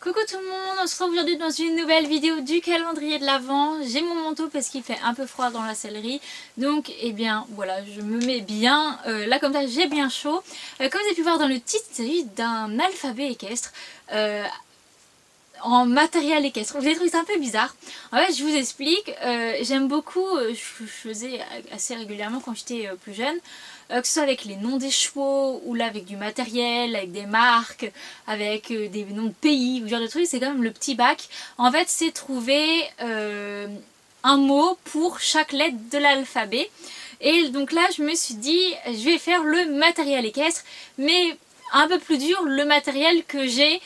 Coucou tout le monde, on se retrouve aujourd'hui dans une nouvelle vidéo du calendrier de l'Avent. J'ai mon manteau parce qu'il fait un peu froid dans la sellerie. Donc eh bien voilà, je me mets bien, là comme ça j'ai bien chaud. Comme vous avez pu voir dans le titre, il s'agit d'un alphabet équestre. En matériel équestre. J'ai trouvé ça un peu bizarre. En fait, je vous explique. J'aime beaucoup, je faisais assez régulièrement quand j'étais plus jeune, que ce soit avec les noms des chevaux, ou là avec du matériel, avec des marques, avec des noms de pays, ou ce genre de trucs. C'est quand même le petit bac. En fait, c'est trouver un mot pour chaque lettre de l'alphabet. Et donc là, je me suis dit, je vais faire le matériel équestre, mais un peu plus dur, le matériel que j'ai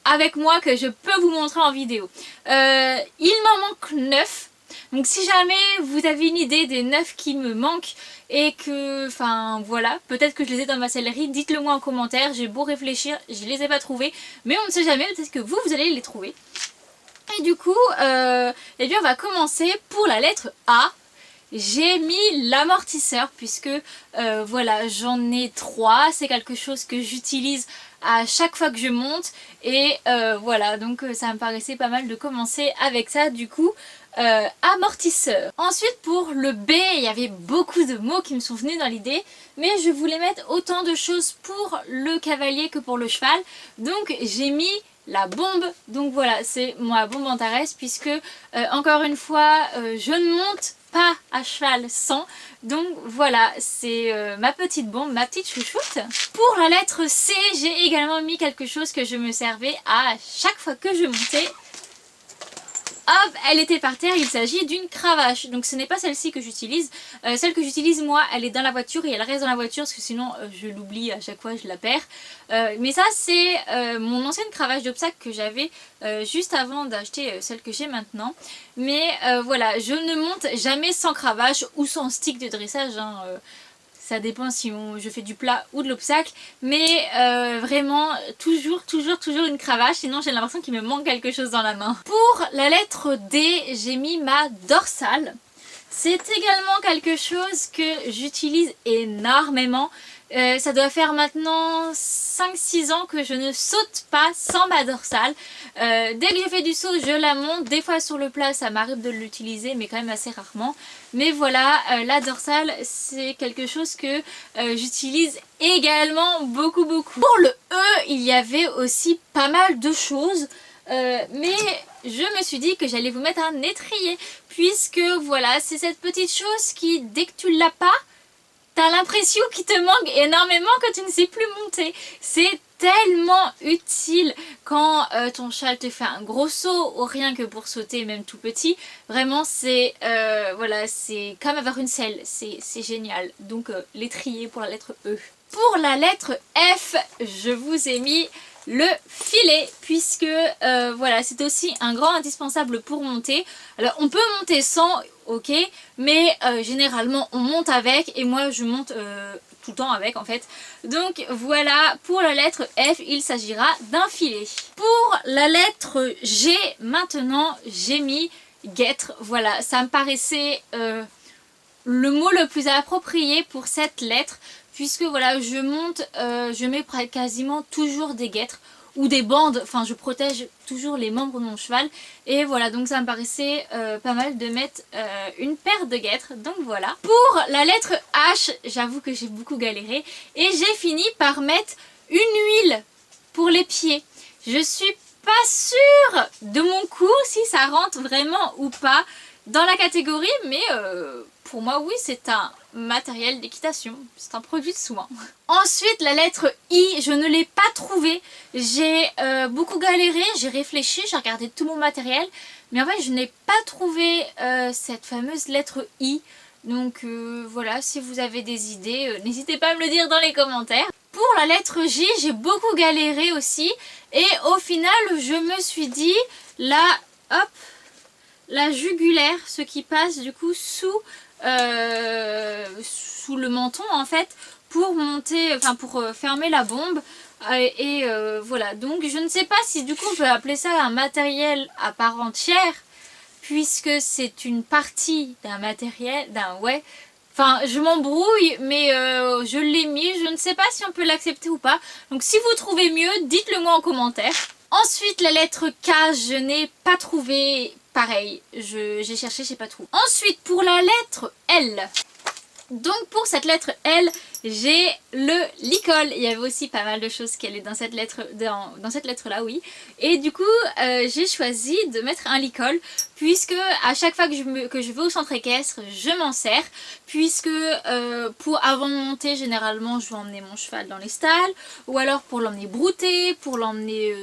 avec moi, que je peux vous montrer en vidéo. Il m'en manque 9. Donc si jamais vous avez une idée des 9 qui me manquent et que, enfin voilà, peut-être que je les ai dans ma sellerie, dites-le moi en commentaire. J'ai beau réfléchir, je les ai pas trouvés, mais on ne sait jamais, peut-être que vous allez les trouver. Et du coup, eh bien on va commencer pour la lettre A. J'ai mis l'amortisseur puisque voilà, j'en ai 3, c'est quelque chose que j'utilise à chaque fois que je monte et voilà, donc ça me paraissait pas mal de commencer avec ça, du coup amortisseur. Ensuite pour le B, il y avait beaucoup de mots qui me sont venus dans l'idée, mais je voulais mettre autant de choses pour le cavalier que pour le cheval, donc j'ai mis la bombe. Donc voilà, c'est ma bombe Antares puisque encore une fois je ne monte pas à cheval sans, donc voilà, c'est ma petite bombe, ma petite chouchoute. Pour la lettre C, j'ai également mis quelque chose que je me servais à chaque fois que je montais. Hop, elle était par terre, il s'agit d'une cravache. Donc ce n'est pas celle-ci que j'utilise. Celle que j'utilise moi, elle est dans la voiture et elle reste dans la voiture parce que sinon je l'oublie à chaque fois, je la perds. Mais ça c'est mon ancienne cravache d'obstacle que j'avais juste avant d'acheter celle que j'ai maintenant. Mais voilà, je ne monte jamais sans cravache ou sans stick de dressage, hein. Ça dépend si je fais du plat ou de l'obstacle, mais vraiment toujours une cravache, sinon j'ai l'impression qu'il me manque quelque chose dans la main. Pour la lettre D, j'ai mis ma dorsale. C'est également quelque chose que j'utilise énormément. Ça doit faire maintenant 5-6 ans que je ne saute pas sans ma dorsale. Dès que je fais du saut, je la monte. Des fois sur le plat, ça m'arrive de l'utiliser, mais quand même assez rarement. Mais voilà, la dorsale, c'est quelque chose que j'utilise également beaucoup. Pour le E, il y avait aussi pas mal de choses. Mais je me suis dit que j'allais vous mettre un étrier, puisque voilà, c'est cette petite chose qui, dès que tu l'as pas, t'as l'impression qu'il te manque énormément quand tu ne sais plus monter. C'est tellement utile quand ton cheval te fait un gros saut, ou rien que pour sauter, même tout petit. Vraiment, c'est voilà, c'est comme avoir une selle, c'est génial. Donc l'étrier pour la lettre E. Pour la lettre F, je vous ai mis le filet, puisque voilà, c'est aussi un grand indispensable pour monter. Alors on peut monter sans, ok, mais généralement on monte avec, et moi je monte tout le temps avec en fait. Donc voilà, pour la lettre F, il s'agira d'un filet. Pour la lettre G, maintenant j'ai mis guêtre. Voilà, ça me paraissait le mot le plus approprié pour cette lettre, puisque voilà, je monte, je mets quasiment toujours des guêtres ou des bandes, enfin je protège toujours les membres de mon cheval, et voilà, donc ça me paraissait pas mal de mettre une paire de guêtres, donc voilà. Pour la lettre H, j'avoue que j'ai beaucoup galéré, et j'ai fini par mettre une huile pour les pieds. Je suis pas sûre de mon coup si ça rentre vraiment ou pas dans la catégorie, mais pour moi oui, c'est un matériel d'équitation, c'est un produit de soin. Ensuite la lettre I, je ne l'ai pas trouvée, j'ai beaucoup galéré, j'ai réfléchi, j'ai regardé tout mon matériel, mais en fait je n'ai pas trouvé cette fameuse lettre I. Donc voilà, si vous avez des idées, n'hésitez pas à me le dire dans les commentaires. Pour la lettre J, j'ai beaucoup galéré aussi, et au final je me suis dit, là, hop, la jugulaire, ce qui passe du coup sous le menton en fait, pour monter, enfin pour fermer la bombe. Et voilà, donc je ne sais pas si du coup on peut appeler ça un matériel à part entière, puisque c'est une partie d'un matériel, ouais. Enfin, je m'embrouille, mais je l'ai mis, je ne sais pas si on peut l'accepter ou pas. Donc si vous trouvez mieux, dites-le moi en commentaire. Ensuite la lettre K, je n'ai pas trouvé, pareil, j'ai cherché, j'ai pas trouvé. Ensuite pour la lettre L, donc pour cette lettre L, j'ai le licol. Il y avait aussi pas mal de choses qui allaient dans cette lettre, dans cette lettre là, oui. Et du coup j'ai choisi de mettre un licol, puisque à chaque fois que je vais au centre équestre, je m'en sers, puisque avant de monter, généralement je vais emmener mon cheval dans les stalles, ou alors pour l'emmener brouter, pour l'emmener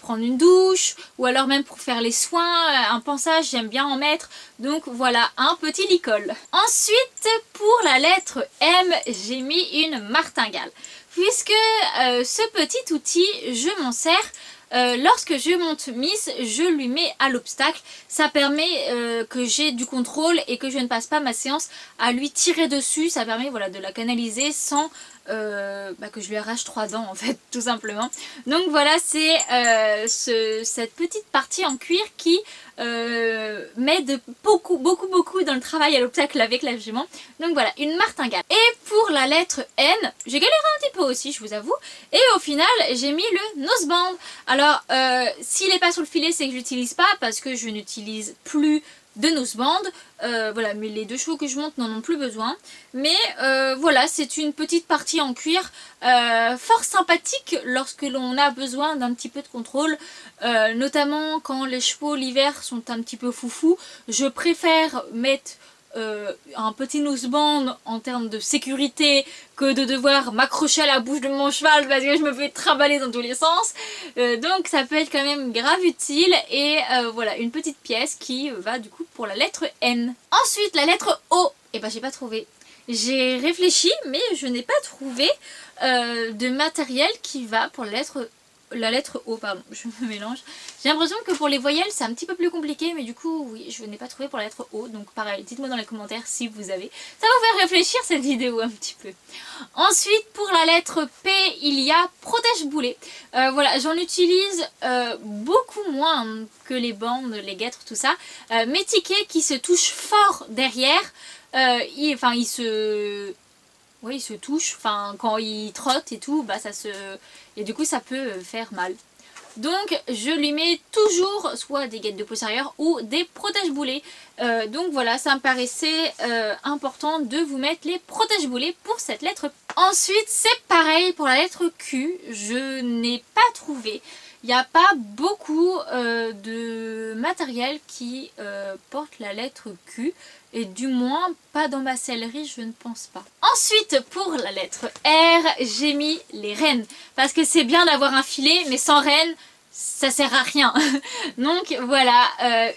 prendre une douche, ou alors même pour faire les soins, un pansage, j'aime bien en mettre. Donc voilà, un petit licol. Ensuite pour la lettre M, j'ai mis une martingale, puisque ce petit outil, je m'en sers lorsque je monte Miss, je lui mets à l'obstacle. Ça permet que j'ai du contrôle et que je ne passe pas ma séance à lui tirer dessus. Ça permet, voilà, de la canaliser sans que je lui arrache 3 dents, en fait, tout simplement. Donc voilà, c'est cette petite partie en cuir qui m'aide beaucoup dans le travail à l'obstacle avec la jument. Donc voilà, une martingale. Et pour la lettre N, j'ai galéré un petit peu aussi, je vous avoue. Et au final, j'ai mis le noseband. Alors, s'il n'est pas sur le filet, c'est que je l'utilise pas, parce que je n'utilise plus de noseband. Voilà, mais les 2 chevaux que je monte n'en ont plus besoin. Mais voilà, c'est une petite partie en cuir fort sympathique lorsque l'on a besoin d'un petit peu de contrôle, notamment quand les chevaux l'hiver sont un petit peu foufou. Je préfère mettre un petit noseband en termes de sécurité que de devoir m'accrocher à la bouche de mon cheval parce que je me fais trimballer dans tous les sens. Donc ça peut être quand même grave utile. Et voilà, une petite pièce qui va du coup pour la lettre N. Ensuite la lettre O, et ben j'ai pas trouvé. J'ai réfléchi mais je n'ai pas trouvé de matériel qui va pour la lettre O, pardon, je me mélange. J'ai l'impression que pour les voyelles c'est un petit peu plus compliqué, mais du coup oui, je n'ai pas trouvé pour la lettre O, donc pareil, dites-moi dans les commentaires si vous avez. Ça va vous faire réfléchir cette vidéo un petit peu. Ensuite pour la lettre P, il y a protège-boulet. Voilà, j'en utilise beaucoup moins que les bandes, les guêtres, tout ça. Mes tickets qui se touchent fort derrière, il se touche, enfin quand il trotte et tout, bah ça se... et du coup ça peut faire mal. Donc je lui mets toujours soit des guêtres de postérieur ou des protège-boulets. Donc voilà, ça me paraissait important de vous mettre les protège-boulets pour cette lettre. Ensuite c'est pareil pour la lettre Q, je n'ai pas trouvé. Il n'y a pas beaucoup de matériel qui porte la lettre Q. Et du moins pas dans ma sellerie, je ne pense pas. Ensuite pour la lettre R, j'ai mis les rênes. Parce que c'est bien d'avoir un filet, mais sans rênes, ça sert à rien. Donc voilà,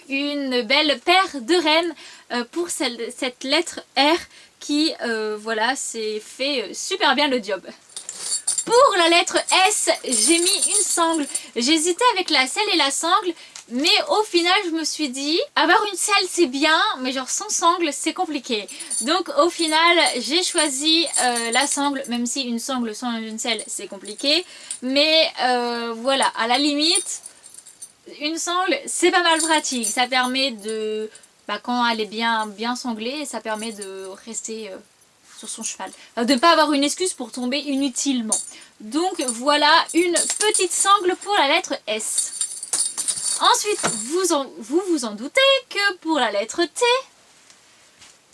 une belle paire de rênes pour cette lettre R qui, voilà, c'est fait super bien le job. Pour la lettre S, j'ai mis une sangle. J'hésitais avec la selle et la sangle, mais au final je me suis dit, avoir une selle c'est bien, mais genre sans sangle c'est compliqué. Donc au final j'ai choisi la sangle, même si une sangle sans une selle c'est compliqué. Mais voilà, à la limite, une sangle c'est pas mal pratique. Ça permet de, quand elle est bien sanglée, ça permet de rester... sur son cheval, de ne pas avoir une excuse pour tomber inutilement. Donc voilà une petite sangle pour la lettre S. Ensuite vous vous en doutez que pour la lettre T,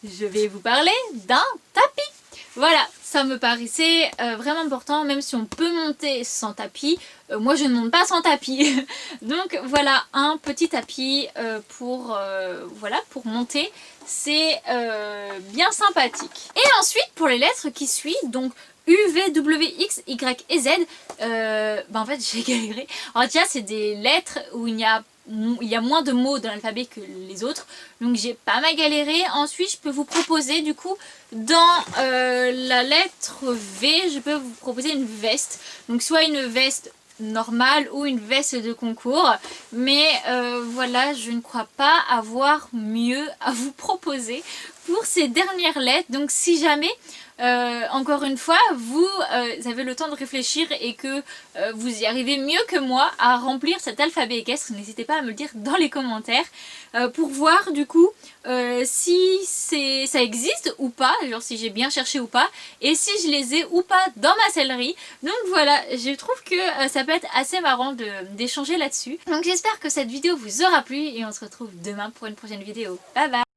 je vais vous parler d'un tapis. Voilà, ça me paraissait vraiment important, même si on peut monter sans tapis. Moi je ne monte pas sans tapis. Donc voilà un petit tapis pour monter. C'est bien sympathique. Et ensuite pour les lettres qui suivent, donc U, V, W, X, Y et Z, en fait j'ai galéré. Alors déjà c'est des lettres où il y a moins de mots dans l'alphabet que les autres, donc j'ai pas mal galéré. Ensuite je peux vous proposer du coup dans la lettre V, je peux vous proposer une veste, donc soit une veste normale ou une veste de concours, mais voilà, je ne crois pas avoir mieux à vous proposer, pour ces dernières lettres. Donc si jamais, encore une fois, vous avez le temps de réfléchir et que vous y arrivez mieux que moi à remplir cet alphabet équestre, n'hésitez pas à me le dire dans les commentaires pour voir du coup si ça existe ou pas, genre si j'ai bien cherché ou pas, et si je les ai ou pas dans ma sellerie. Donc voilà, je trouve que ça peut être assez marrant d'échanger là-dessus. Donc j'espère que cette vidéo vous aura plu et on se retrouve demain pour une prochaine vidéo. Bye bye.